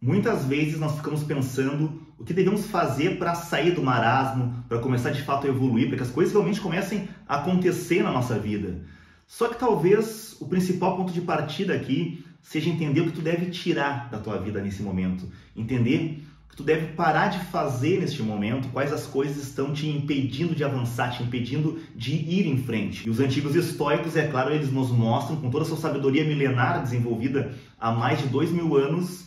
Muitas vezes nós ficamos pensando o que devemos fazer para sair do marasmo, para começar de fato a evoluir, para que as coisas realmente comecem a acontecer na nossa vida. Só que talvez o principal ponto de partida aqui seja entender o que tu deve tirar da tua vida nesse momento. Entender o que tu deve parar de fazer neste momento, quais as coisas estão te impedindo de avançar, te impedindo de ir em frente. E os antigos estoicos, é claro, eles nos mostram, com toda a sua sabedoria milenar desenvolvida há mais de 2000 anos,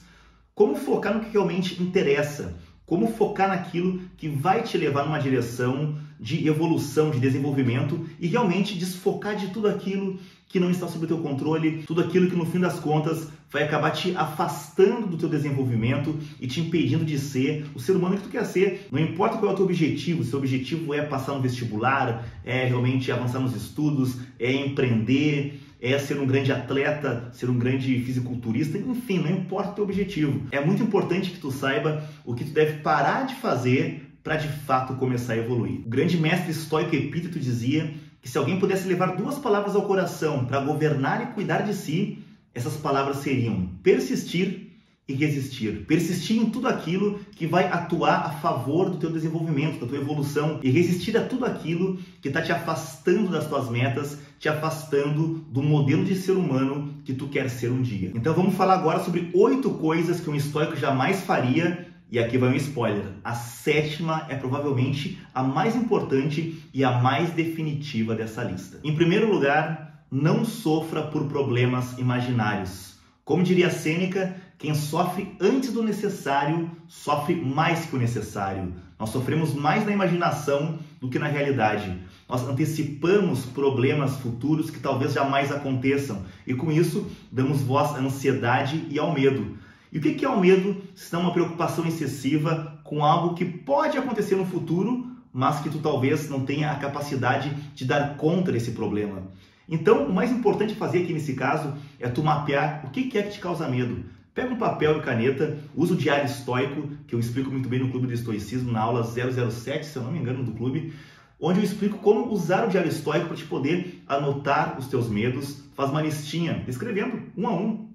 como focar no que realmente interessa, como focar naquilo que vai te levar numa direção de evolução, de desenvolvimento e realmente desfocar de tudo aquilo que não está sob o teu controle, tudo aquilo que no fim das contas vai acabar te afastando do teu desenvolvimento e te impedindo de ser o ser humano que tu quer ser. Não importa qual é o teu objetivo, se o objetivo é passar no vestibular, é realmente avançar nos estudos, é empreender, é ser um grande atleta, ser um grande fisiculturista, enfim, não importa o teu objetivo. É muito importante que tu saiba o que tu deve parar de fazer para de fato começar a evoluir. O grande mestre estoico Epíteto dizia que se alguém pudesse levar duas palavras ao coração para governar e cuidar de si, essas palavras seriam persistir e resistir. Persistir em tudo aquilo que vai atuar a favor do teu desenvolvimento, da tua evolução, e resistir a tudo aquilo que está te afastando das tuas metas, te afastando do modelo de ser humano que tu quer ser um dia. Então vamos falar agora sobre 8 coisas que um estoico jamais faria, e aqui vai um spoiler. A 7ª é provavelmente a mais importante e a mais definitiva dessa lista. Em primeiro lugar, não sofra por problemas imaginários. Como diria Sêneca, quem sofre antes do necessário, sofre mais que o necessário. Nós sofremos mais na imaginação do que na realidade. Nós antecipamos problemas futuros que talvez jamais aconteçam. E com isso, damos voz à ansiedade e ao medo. E o que é o medo? Se não uma preocupação excessiva com algo que pode acontecer no futuro, mas que tu talvez não tenha a capacidade de dar conta desse problema. Então, o mais importante a fazer aqui nesse caso é tu mapear o que é que te causa medo. Pega um papel e caneta, usa o diário estoico, que eu explico muito bem no Clube do Estoicismo, na aula 007, se eu não me engano, do clube, onde eu explico como usar o diário estoico para te poder anotar os teus medos. Faz uma listinha, escrevendo um a um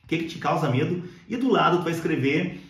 o que te causa medo, e do lado tu vai escrever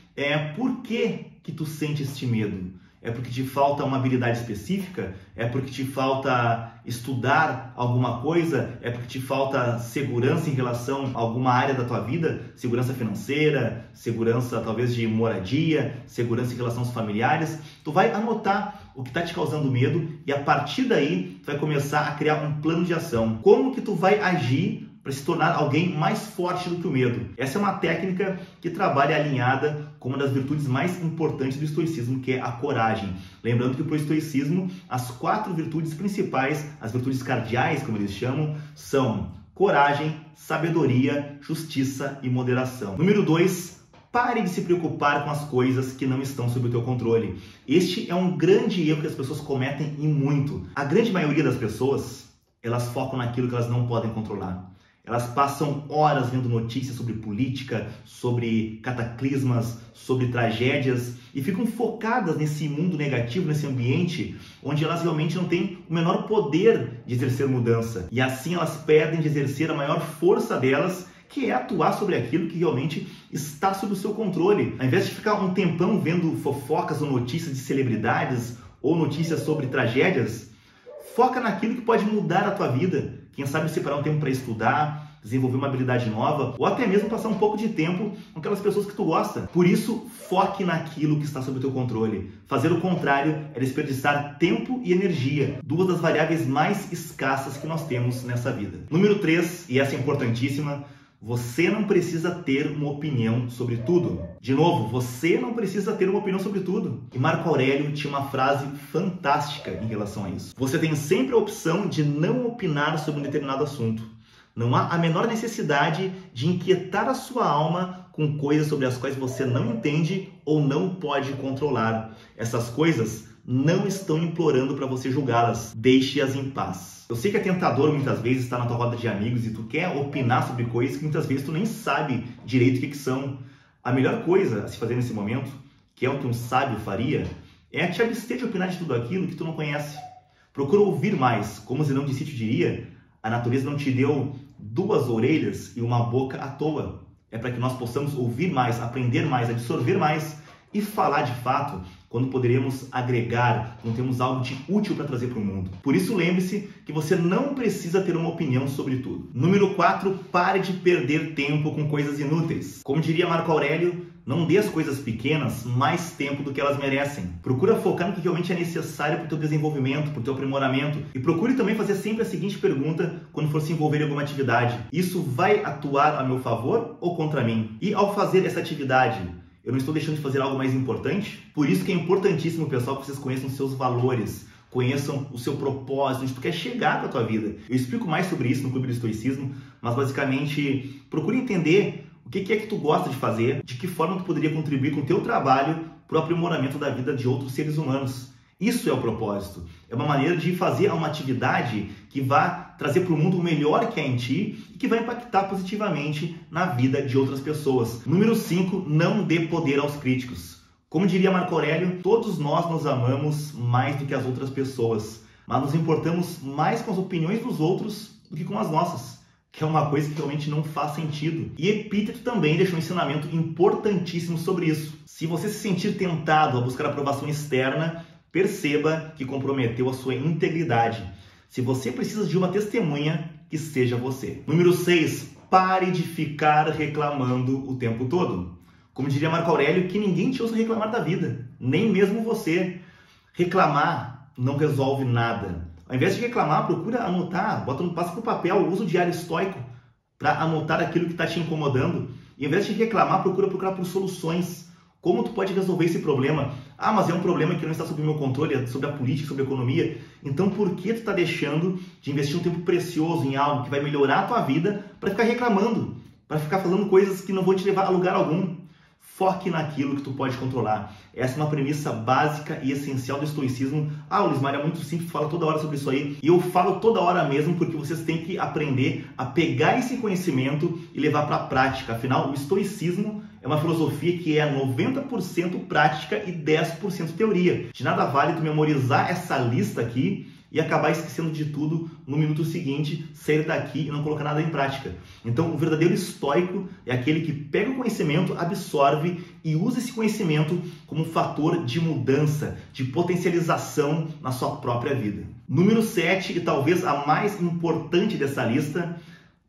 por que tu sente este medo. É porque te falta uma habilidade específica? É porque te falta estudar alguma coisa? É porque te falta segurança em relação a alguma área da tua vida? Segurança financeira, segurança talvez de moradia, segurança em relação aos familiares? Tu vai anotar o que está te causando medo e a partir daí tu vai começar a criar um plano de ação. Como que tu vai agir para se tornar alguém mais forte do que o medo? Essa é uma técnica que trabalha alinhada com uma das virtudes mais importantes do estoicismo, que é a coragem. Lembrando que para o estoicismo, as 4 virtudes principais, as virtudes cardeais, como eles chamam, são coragem, sabedoria, justiça e moderação. Número 2, pare de se preocupar com as coisas que não estão sob o teu controle. Este é um grande erro que as pessoas cometem e muito. A grande maioria das pessoas, elas focam naquilo que elas não podem controlar. Elas passam horas vendo notícias sobre política, sobre cataclismas, sobre tragédias e ficam focadas nesse mundo negativo, nesse ambiente onde elas realmente não têm o menor poder de exercer mudança. E assim elas perdem de exercer a maior força delas, que é atuar sobre aquilo que realmente está sob o seu controle. Ao invés de ficar um tempão vendo fofocas ou notícias de celebridades ou notícias sobre tragédias, foca naquilo que pode mudar a tua vida. Quem sabe separar um tempo para estudar, desenvolver uma habilidade nova, ou até mesmo passar um pouco de tempo com aquelas pessoas que tu gosta. Por isso, foque naquilo que está sob o teu controle. Fazer o contrário é desperdiçar tempo e energia, 2 das variáveis mais escassas que nós temos nessa vida. Número 3, e essa é importantíssima, você não precisa ter uma opinião sobre tudo. De novo, você não precisa ter uma opinião sobre tudo. E Marco Aurélio tinha uma frase fantástica em relação a isso. Você tem sempre a opção de não opinar sobre um determinado assunto. Não há a menor necessidade de inquietar a sua alma com coisas sobre as quais você não entende ou não pode controlar. Essas coisas não estão implorando para você julgá-las. Deixe-as em paz. Eu sei que é tentador muitas vezes estar na tua roda de amigos e tu quer opinar sobre coisas que muitas vezes tu nem sabe direito o que são. A melhor coisa a se fazer nesse momento, que é o que um sábio faria, é te abster de opinar de tudo aquilo que tu não conhece. Procura ouvir mais. Como Zenão de Sítio diria, a natureza não te deu 2 orelhas e uma boca à toa. é para que nós possamos ouvir mais, aprender mais, absorver mais e falar de fato quando poderemos agregar, quando temos algo de útil para trazer para o mundo. Por isso, lembre-se que você não precisa ter uma opinião sobre tudo. Número 4, pare de perder tempo com coisas inúteis. Como diria Marco Aurélio, não dê às coisas pequenas mais tempo do que elas merecem. Procura focar no que realmente é necessário para o teu desenvolvimento, para o teu aprimoramento. E procure também fazer sempre a seguinte pergunta quando for se envolver em alguma atividade. Isso vai atuar a meu favor ou contra mim? E ao fazer essa atividade, eu não estou deixando de fazer algo mais importante? Por isso que é importantíssimo, pessoal, que vocês conheçam os seus valores, conheçam o seu propósito, onde tu quer chegar com a tua vida. Eu explico mais sobre isso no Clube do Estoicismo, mas basicamente procure entender o que é que tu gosta de fazer, de que forma tu poderia contribuir com o teu trabalho para o aprimoramento da vida de outros seres humanos. Isso é o propósito. É uma maneira de fazer uma atividade que vá trazer para o mundo o melhor que há em ti e que vai impactar positivamente na vida de outras pessoas. Número 5, não dê poder aos críticos. Como diria Marco Aurélio, todos nós nos amamos mais do que as outras pessoas, mas nos importamos mais com as opiniões dos outros do que com as nossas, que é uma coisa que realmente não faz sentido. E Epíteto também deixou um ensinamento importantíssimo sobre isso. Se você se sentir tentado a buscar aprovação externa, perceba que comprometeu a sua integridade. Se você precisa de uma testemunha, que seja você. Número 6, pare de ficar reclamando o tempo todo. Como diria Marco Aurélio, que ninguém te ouça reclamar da vida, nem mesmo você. Reclamar não resolve nada. Ao invés de reclamar, procura anotar, passa para o papel, usa o diário estoico para anotar aquilo que está te incomodando. E ao invés de reclamar, procura procurar por soluções. Como tu pode resolver esse problema? Ah, mas é um problema que não está sob o meu controle, é sobre a política, sobre a economia. Então por que tu está deixando de investir um tempo precioso em algo que vai melhorar a tua vida para ficar reclamando? Para ficar falando coisas que não vão te levar a lugar algum? Foque naquilo que tu pode controlar. Essa é uma premissa básica e essencial do estoicismo. Ah, o Lismar é muito simples, fala toda hora sobre isso aí. E eu falo toda hora mesmo porque vocês têm que aprender a pegar esse conhecimento e levar para a prática. Afinal, o estoicismo é uma filosofia que é 90% prática e 10% teoria. De nada vale tu memorizar essa lista aqui e acabar esquecendo de tudo no minuto seguinte, sair daqui e não colocar nada em prática. Então, o verdadeiro estoico é aquele que pega o conhecimento, absorve e usa esse conhecimento como um fator de mudança, de potencialização na sua própria vida. Número 7, e talvez a mais importante dessa lista,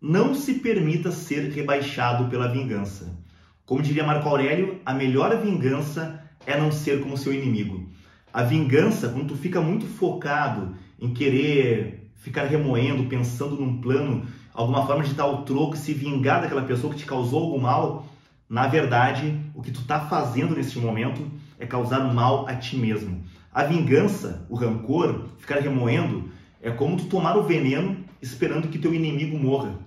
não se permita ser rebaixado pela vingança. Como diria Marco Aurélio, a melhor vingança é não ser como seu inimigo. A vingança, quando tu fica muito focado em querer ficar remoendo, pensando num plano, alguma forma de dar o troco e se vingar daquela pessoa que te causou algum mal, na verdade, o que tu está fazendo neste momento é causar mal a ti mesmo. A vingança, o rancor, ficar remoendo, é como tu tomar o veneno esperando que teu inimigo morra.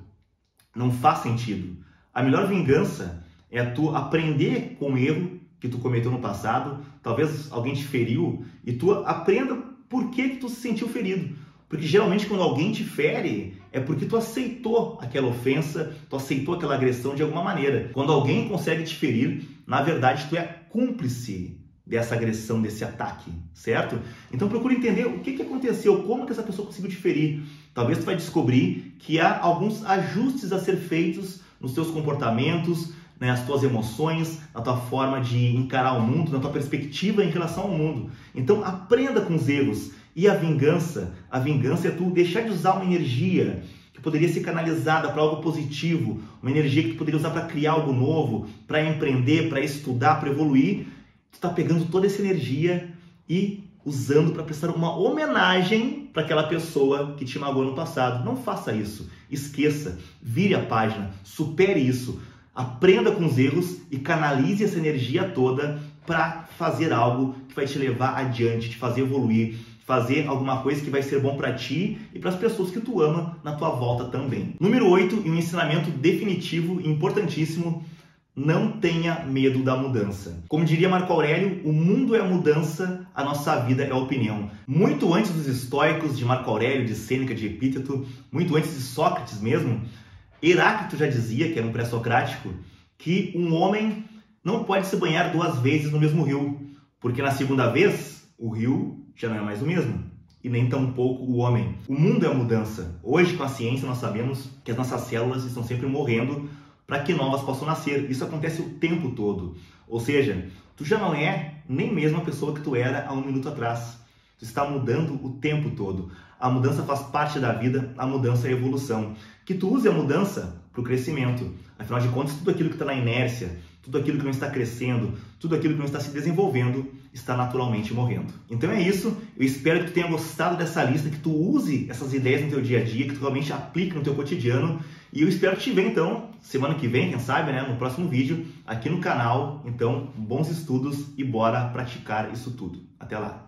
Não faz sentido. A melhor vingança é tu aprender com o erro que tu cometeu no passado, talvez alguém te feriu, e tu aprenda por que tu se sentiu ferido. Porque geralmente quando alguém te fere, é porque tu aceitou aquela ofensa, tu aceitou aquela agressão de alguma maneira. Quando alguém consegue te ferir, na verdade tu é cúmplice dessa agressão, desse ataque, certo? Então procura entender o que aconteceu, como que essa pessoa conseguiu te ferir. Talvez tu vai descobrir que há alguns ajustes a ser feitos nos teus comportamentos, nas tuas emoções, na tua forma de encarar o mundo, na tua perspectiva em relação ao mundo. Então aprenda com os erros. E a vingança é tu deixar de usar uma energia que poderia ser canalizada para algo positivo, uma energia que tu poderia usar para criar algo novo, para empreender, para estudar, para evoluir. Tu está pegando toda essa energia e usando para prestar uma homenagem para aquela pessoa que te magoou no passado. Não faça isso. Esqueça. Vire a página. Supere isso. Aprenda com os erros e canalize essa energia toda para fazer algo que vai te levar adiante, te fazer evoluir, fazer alguma coisa que vai ser bom para ti e para as pessoas que tu ama na tua volta também. Número 8, e um ensinamento definitivo e importantíssimo, não tenha medo da mudança. Como diria Marco Aurélio, o mundo é a mudança, a nossa vida é a opinião. Muito antes dos estoicos, de Marco Aurélio, de Sêneca, de Epíteto, muito antes de Sócrates mesmo, Heráclito já dizia, que era um pré-socrático, que um homem não pode se banhar 2 vezes no mesmo rio, porque na segunda vez o rio já não é mais o mesmo, e nem tampouco o homem. O mundo é a mudança. Hoje, com a ciência, nós sabemos que as nossas células estão sempre morrendo para que novas possam nascer. Isso acontece o tempo todo. Ou seja, tu já não é nem mesmo a pessoa que tu era há um minuto atrás. Tu está mudando o tempo todo. A mudança faz parte da vida, a mudança é a evolução. Que tu use a mudança para o crescimento. Afinal de contas, tudo aquilo que está na inércia, tudo aquilo que não está crescendo, tudo aquilo que não está se desenvolvendo, está naturalmente morrendo. Então é isso, eu espero que tu tenha gostado dessa lista, que tu use essas ideias no teu dia a dia, que tu realmente aplique no teu cotidiano, e eu espero te ver então, semana que vem, quem sabe, né, no próximo vídeo, aqui no canal. Então, bons estudos e bora praticar isso tudo. Até lá!